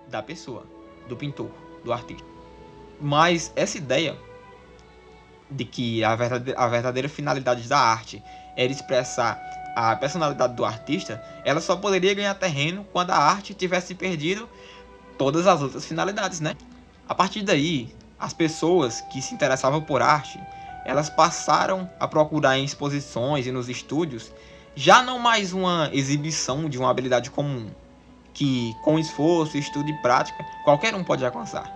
da pessoa, do pintor, do artista. Mas essa ideia de que a verdadeira finalidade da arte era expressar a personalidade do artista, ela só poderia ganhar terreno quando a arte tivesse perdido todas as outras finalidades, né? A partir daí, as pessoas que se interessavam por arte, elas passaram a procurar em exposições e nos estúdios já não mais uma exibição de uma habilidade comum, que com esforço, estudo e prática, qualquer um pode alcançar.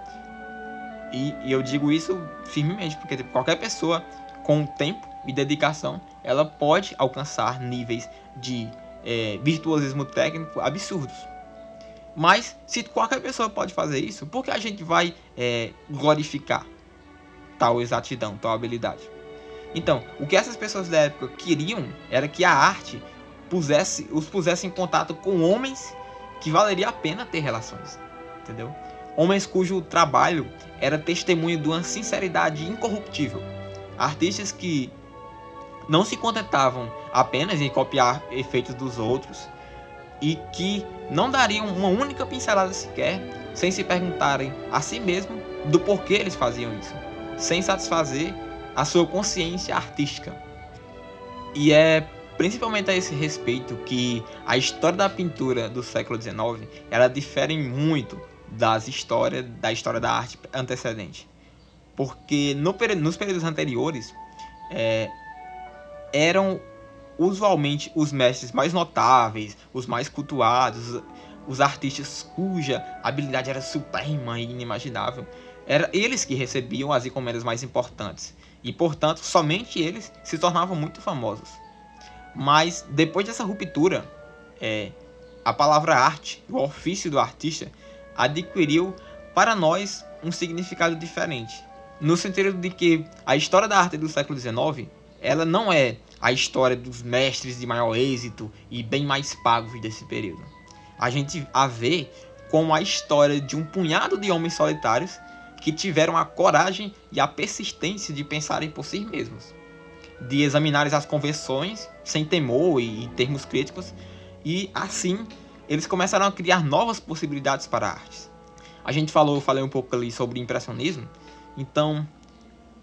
E eu digo isso firmemente, porque qualquer pessoa com tempo e dedicação, ela pode alcançar níveis de virtuosismo técnico absurdos. Mas se qualquer pessoa pode fazer isso, por que a gente vai glorificar tal exatidão, tal habilidade? Então, o que essas pessoas da época queriam era que a arte os pusesse em contato com homens que valeria a pena ter relações, entendeu? Homens cujo trabalho era testemunho de uma sinceridade incorruptível. Artistas que não se contentavam apenas em copiar efeitos dos outros e que não dariam uma única pincelada sequer sem se perguntarem a si mesmo do porquê eles faziam isso, sem satisfazer a sua consciência artística. E é principalmente a esse respeito que a história da pintura do século XIX ela difere muito da história da arte antecedente, porque nos períodos anteriores eram usualmente os mestres mais notáveis, os mais cultuados, os artistas cuja habilidade era suprema e inimaginável. Eram eles que recebiam as encomendas mais importantes e, portanto, somente eles se tornavam muito famosos. Mas depois dessa ruptura, a palavra arte, o ofício do artista, adquiriu para nós um significado diferente, no sentido de que a história da arte do século XIX ela não é a história dos mestres de maior êxito e bem mais pagos desse período. A gente a vê como a história de um punhado de homens solitários que tiveram a coragem e a persistência de pensarem por si mesmos, de examinarem as convenções sem temor e termos críticos, e assim eles começaram a criar novas possibilidades para a arte. Eu falei um pouco ali sobre impressionismo, então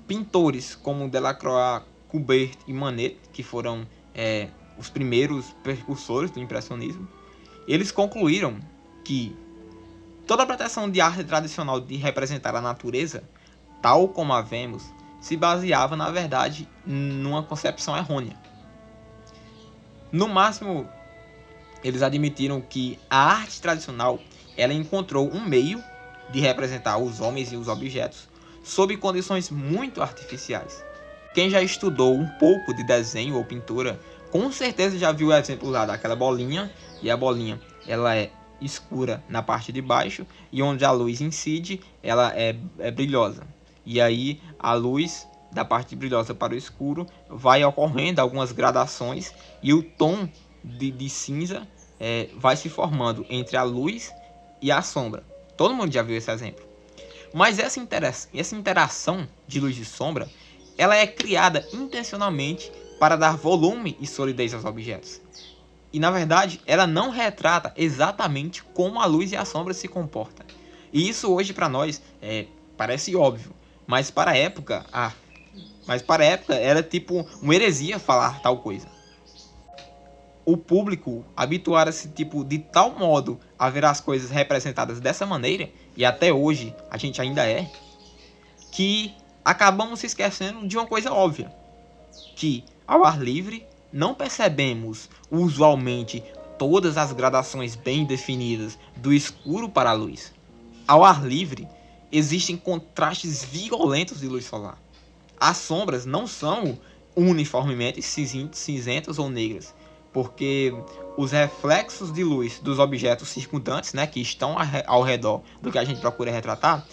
pintores como Delacroix, Courbet e Manet, que foram os primeiros precursores do impressionismo, eles concluíram que toda a pretensão de arte tradicional de representar a natureza, tal como a vemos, se baseava, na verdade, numa concepção errônea. No máximo, eles admitiram que a arte tradicional ela encontrou um meio de representar os homens e os objetos sob condições muito artificiais. Quem já estudou um pouco de desenho ou pintura, com certeza já viu o exemplo lá daquela bolinha, e a bolinha ela é escura na parte de baixo, e onde a luz incide, ela é brilhosa. E aí a luz da parte brilhosa para o escuro vai ocorrendo algumas gradações, e o tom de cinza vai se formando entre a luz e a sombra. Todo mundo já viu esse exemplo. Mas essa interação de luz e sombra ela é criada intencionalmente para dar volume e solidez aos objetos. E na verdade, ela não retrata exatamente como a luz e a sombra se comportam. E isso hoje para nós parece óbvio, mas para a época era tipo uma heresia falar tal coisa. O público habituara-se de tal modo a ver as coisas representadas dessa maneira, e até hoje a gente ainda que acabamos se esquecendo de uma coisa óbvia, que ao ar livre não percebemos usualmente todas as gradações bem definidas do escuro para a luz. Ao ar livre existem contrastes violentos de luz solar. As sombras não são uniformemente cinzentas ou negras, porque os reflexos de luz dos objetos circundantes, que estão ao redor do que a gente procura retratar,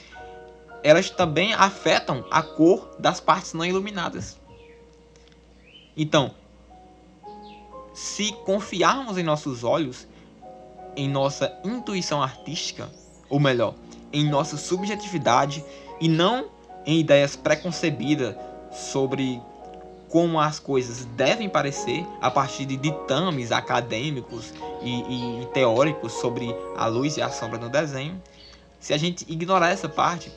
elas também afetam a cor das partes não iluminadas. Então, se confiarmos em nossos olhos, em nossa intuição artística, ou melhor, em nossa subjetividade, e não em ideias preconcebidas sobre como as coisas devem parecer a partir de ditames acadêmicos e teóricos sobre a luz e a sombra no desenho, se a gente ignorar essa parte,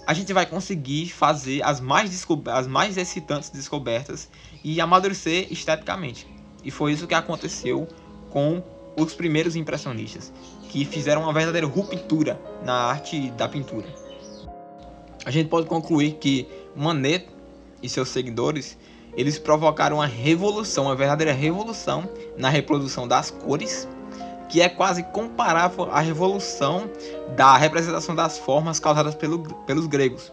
a gente vai conseguir fazer as mais excitantes descobertas e amadurecer esteticamente. E foi isso que aconteceu com os primeiros impressionistas, que fizeram uma verdadeira ruptura na arte da pintura. A gente pode concluir que Manet e seus seguidores, eles provocaram uma revolução, uma verdadeira revolução na reprodução das cores, que é quase comparável à revolução da representação das formas causadas pelos gregos,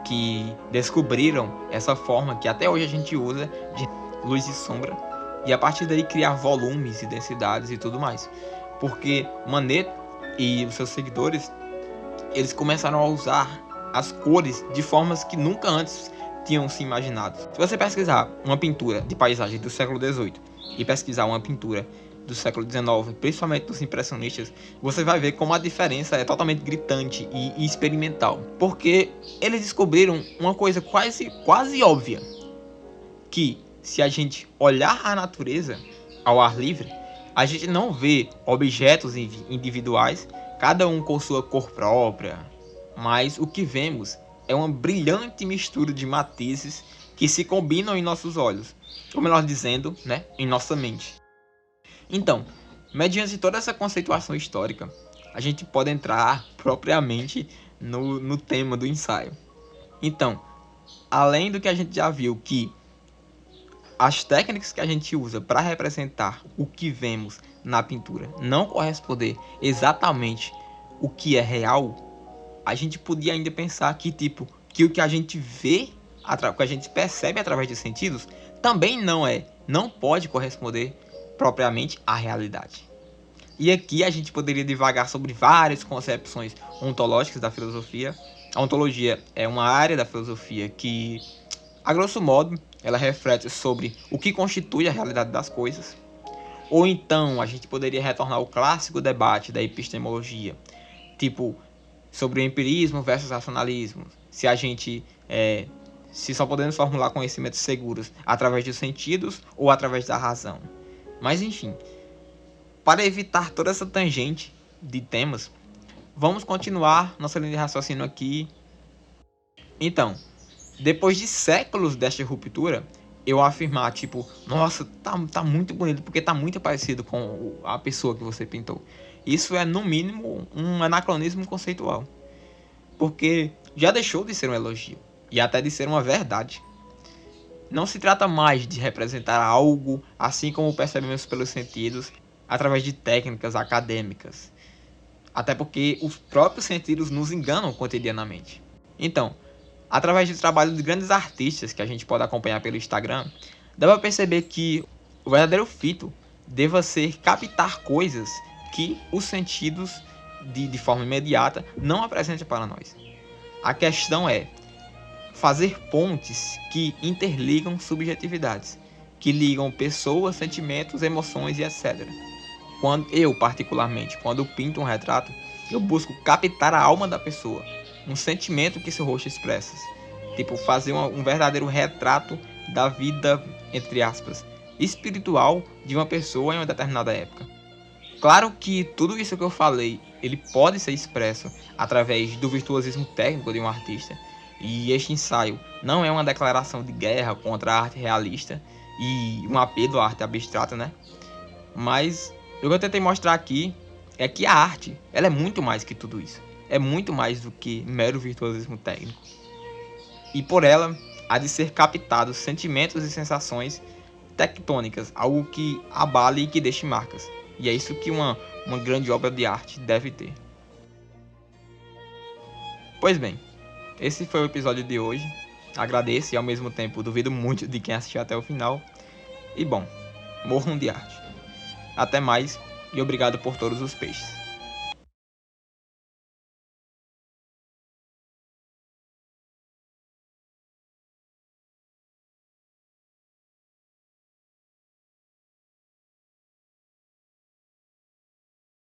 que descobriram essa forma que até hoje a gente usa de luz e sombra, e a partir daí criar volumes e densidades e tudo mais. Porque Manet e os seus seguidores, eles começaram a usar as cores de formas que nunca antes tinham se imaginado. Se você pesquisar uma pintura de paisagem do século XVIII e pesquisar uma pintura do século XIX, principalmente dos impressionistas, você vai ver como a diferença é totalmente gritante e experimental. Porque eles descobriram uma coisa quase óbvia, que se a gente olhar a natureza ao ar livre, a gente não vê objetos individuais, cada um com sua cor própria, mas o que vemos é uma brilhante mistura de matizes que se combinam em nossos olhos, ou melhor dizendo, né, em nossa mente. Então, mediante toda essa conceituação histórica, a gente pode entrar propriamente no tema do ensaio. Então, além do que a gente já viu, que as técnicas que a gente usa para representar o que vemos na pintura não corresponder exatamente o que é real, a gente podia ainda pensar que o que a gente vê, o que a gente percebe através dos sentidos, também não pode corresponder propriamente à realidade. E aqui a gente poderia divagar sobre várias concepções ontológicas da filosofia. A ontologia é uma área da filosofia que, a grosso modo, ela reflete sobre o que constitui a realidade das coisas. Ou então a gente poderia retornar ao clássico debate da epistemologia, sobre o empirismo versus racionalismo. Se só podemos formular conhecimentos seguros através dos sentidos ou através da razão. Mas enfim, para evitar toda essa tangente de temas, vamos continuar nossa linha de raciocínio aqui. Então, depois de séculos desta ruptura, eu afirmar, nossa, tá muito bonito, porque tá muito parecido com a pessoa que você pintou. Isso é, no mínimo, um anacronismo conceitual. Porque já deixou de ser um elogio, e até de ser uma verdade. Não se trata mais de representar algo assim como percebemos pelos sentidos, através de técnicas acadêmicas. Até porque os próprios sentidos nos enganam cotidianamente. Então, através do trabalho de grandes artistas que a gente pode acompanhar pelo Instagram, dá para perceber que o verdadeiro fito deva ser captar coisas que os sentidos, de forma imediata, não apresentam para nós. A questão é fazer pontes que interligam subjetividades, que ligam pessoas, sentimentos, emoções e etc. Quando eu pinto um retrato, eu busco captar a alma da pessoa, um sentimento que seu rosto expressa. Fazer um verdadeiro retrato da vida, entre aspas, espiritual de uma pessoa em uma determinada época. Claro que tudo isso que eu falei, ele pode ser expresso através do virtuosismo técnico de um artista. E este ensaio não é uma declaração de guerra contra a arte realista e um apelo à arte abstrata, né? Mas o que eu tentei mostrar aqui é que a arte, ela é muito mais que tudo isso. É muito mais do que mero virtuosismo técnico. E por ela, há de ser captados sentimentos e sensações tectônicas, algo que abale e que deixe marcas. E é isso que uma grande obra de arte deve ter. Pois bem, esse foi o episódio de hoje. Agradeço e ao mesmo tempo duvido muito de quem assistiu até o final. E bom, morram de arte. Até mais e obrigado por todos os peixes.